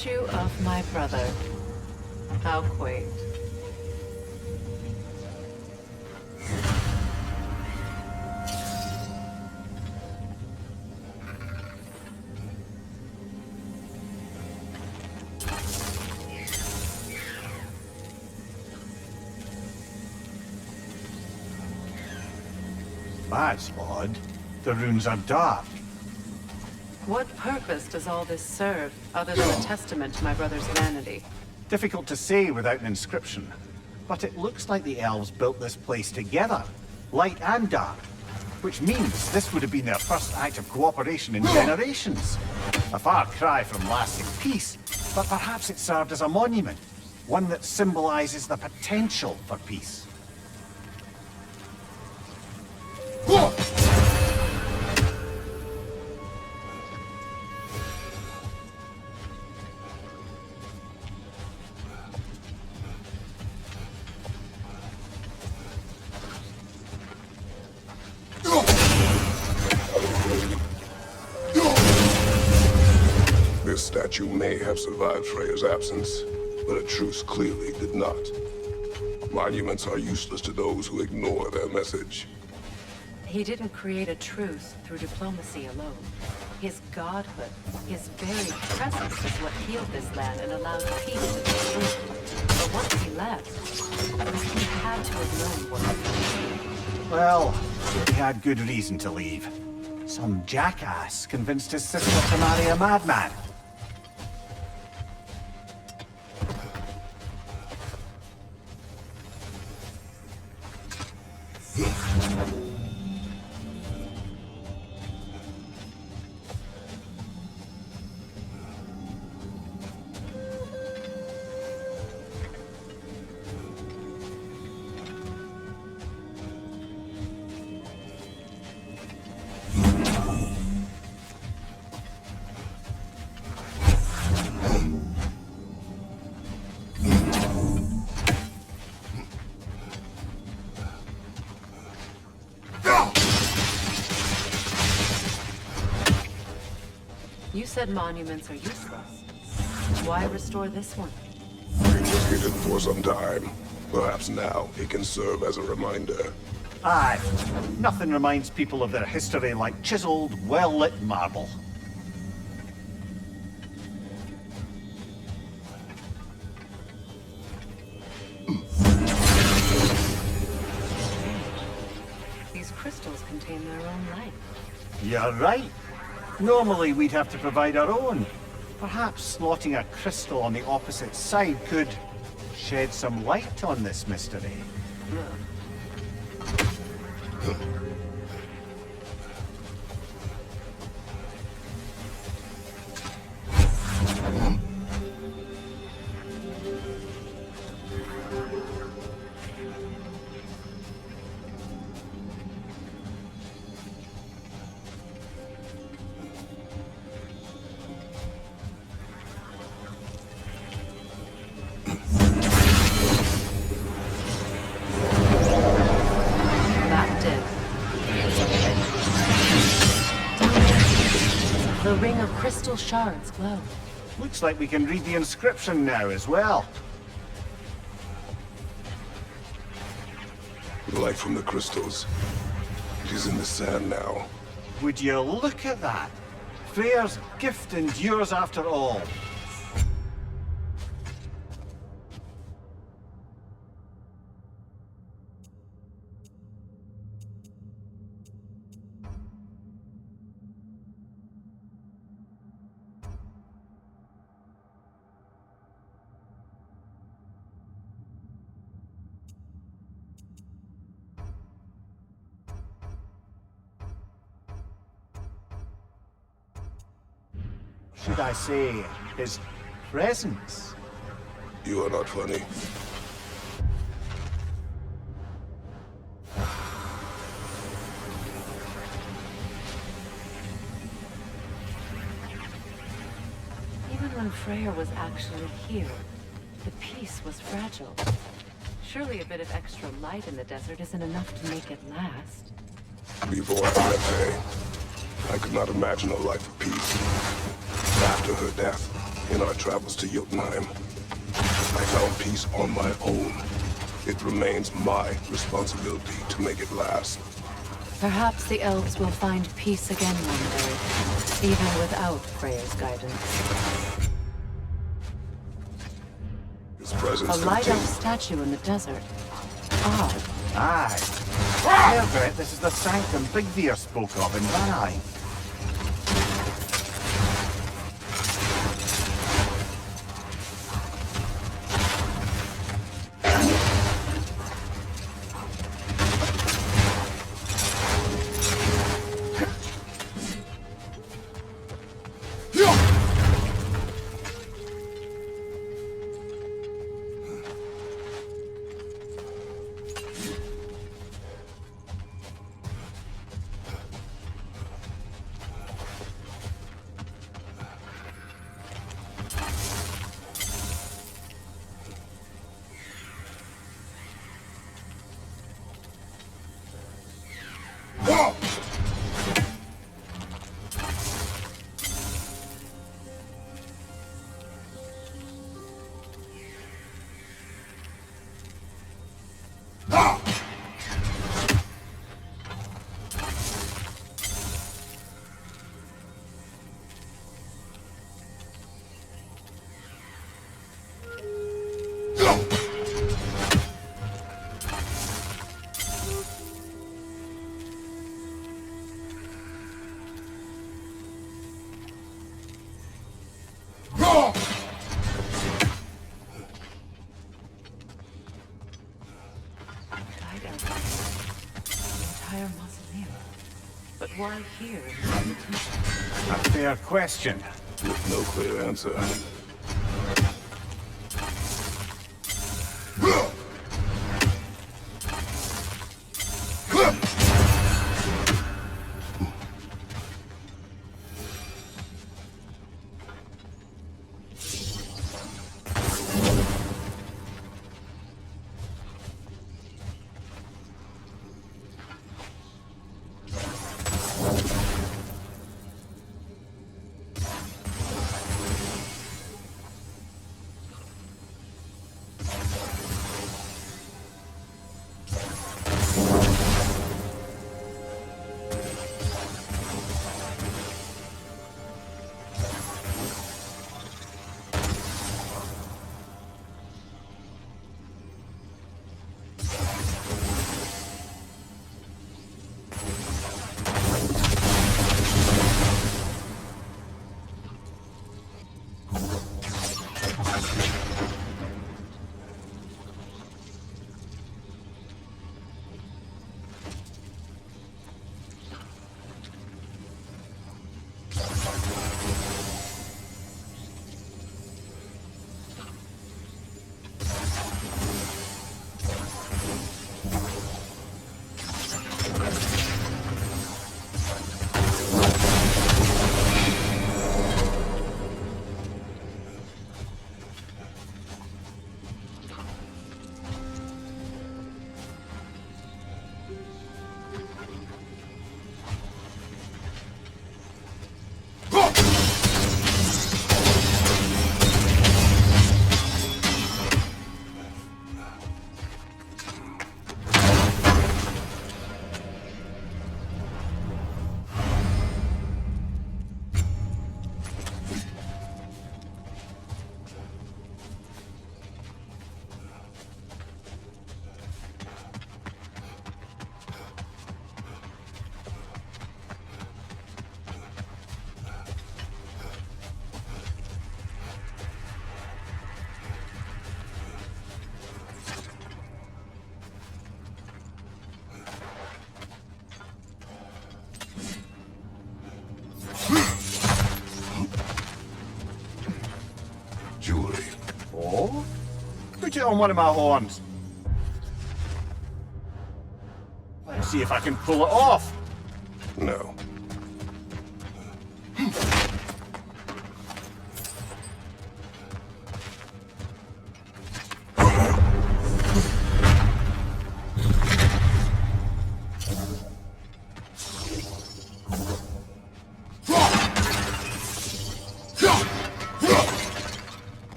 statue of my brother. How quaint. That's odd. The runes are dark. What purpose does all this serve, other than a testament to my brother's vanity? Difficult to say without an inscription. But it looks like the elves built this place together, light and dark. Which means this would have been their first act of cooperation in generations. A far cry from lasting peace, but perhaps it served as a monument. One that symbolizes the potential for peace. This statue may have survived Freyr's absence, but a truce clearly did not. Monuments are useless to those who ignore their message. He didn't create a truce through diplomacy alone. His godhood, his very presence is what healed this land and allowed peace to be true. But once he left, he had to have known what he was. Well, he had good reason to leave. Some jackass convinced his sister to marry a madman. You said monuments are useless. Why restore this one? We've hidden for some time. Perhaps now it can serve as a reminder. Aye. Nothing reminds people of their history like chiseled, well-lit marble. These crystals contain their own light. You're right. Normally we'd have to provide our own. Perhaps slotting a crystal on the opposite side could shed some light on this mystery. The ring of crystal shards glow. Looks like we can read the inscription now as well. The light from the crystals. It is in the sand now. Would you look at that? Freyr's gift endures after all. Should I say, his presence? You are not funny. Even when Freyr was actually here, the peace was fragile. Surely a bit of extra light in the desert isn't enough to make it last. Before that day, I could not imagine a life of peace. After her death, In our travels to Jotunheim, I found peace on my own. It remains my responsibility to make it last. Perhaps the elves will find peace again one day, even without Freyr's guidance. His presence A light elf continues. statue in the desert. Odd. Aye. Herbert, this is the Sanctum Big Veer spoke of in Vanai. Light elf. The entire mausoleum. But why here in this location? A fair question. With no clear answer. Put it on one of my horns. Let's see if I can pull it off. No.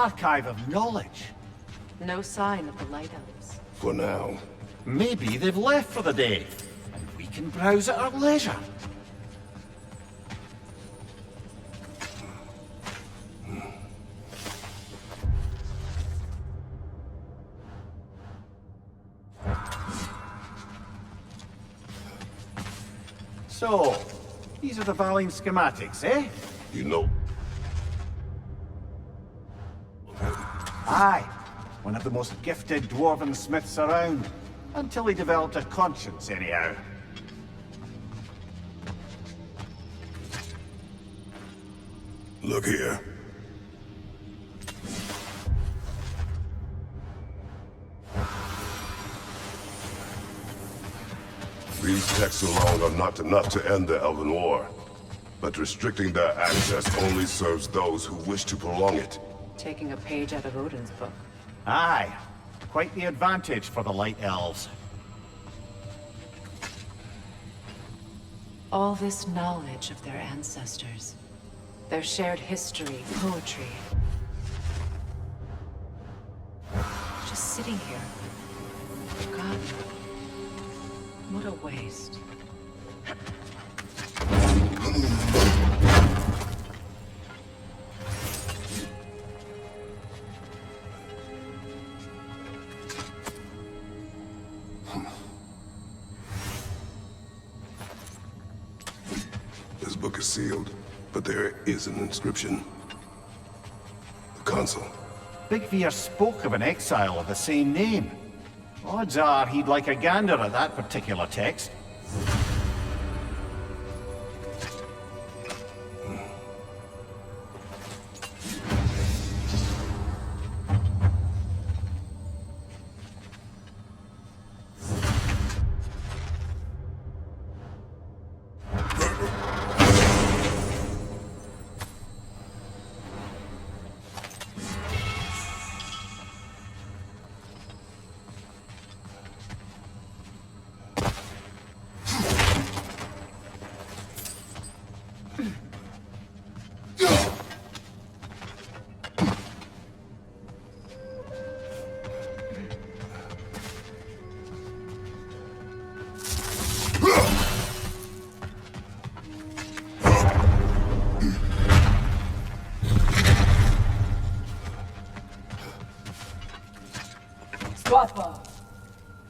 archive of knowledge. No sign of the Light Elves. For now. Maybe they've left for the day, and we can browse at our leisure. So, these are the Valine schematics, eh? You know. Aye, one of the most gifted dwarven smiths around. Until he developed a conscience, anyhow. Look here. These texts alone are not enough to end the Elven War. But restricting their access only serves those who wish to prolong it. Taking a page out of Odin's book. Aye, quite the advantage for the Light Elves. All this knowledge of their ancestors. Their shared history, poetry. Just sitting here. Forgotten. What a waste. This book is sealed, but there is an inscription. The console. Big Veer spoke of an exile of the same name. Odds are he'd like a gander at that particular text.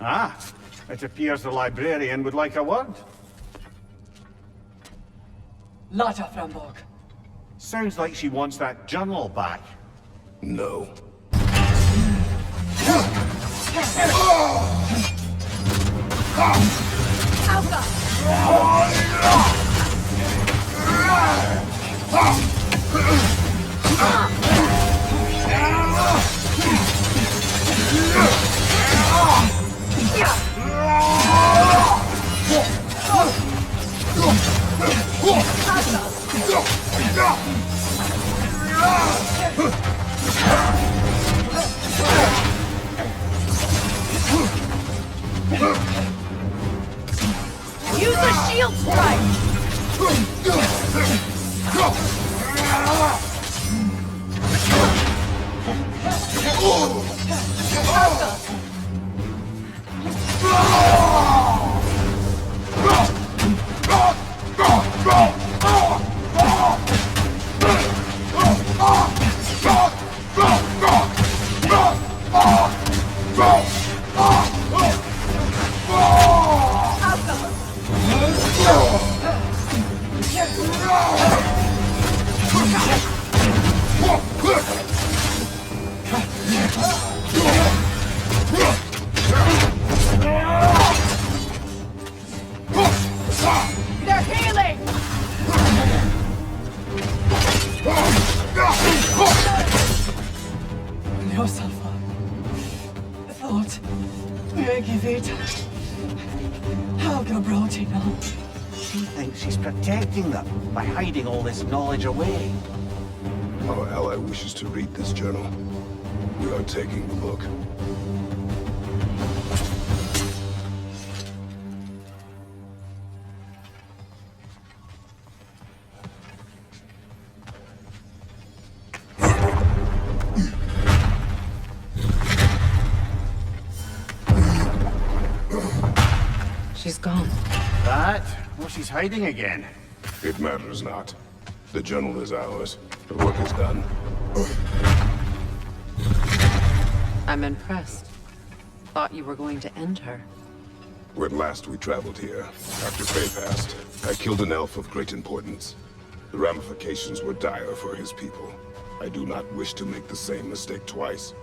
Ah, it appears the librarian would like a word. Lotta Framborg. Sounds like she wants that journal back. No. Use a shield strike! They're healing! Yourself thought jag vet Helga brought him out. She thinks she's protecting them by hiding all this knowledge away. Our ally wishes to read this journal. We are taking the book. She's gone. That? Well, she's hiding again. It matters not. The journal is ours. The work is done. I'm impressed. Thought you were going to end her. When last we traveled here, after Frey passed, I killed an elf of great importance. The ramifications were dire for his people. I do not wish to make the same mistake twice.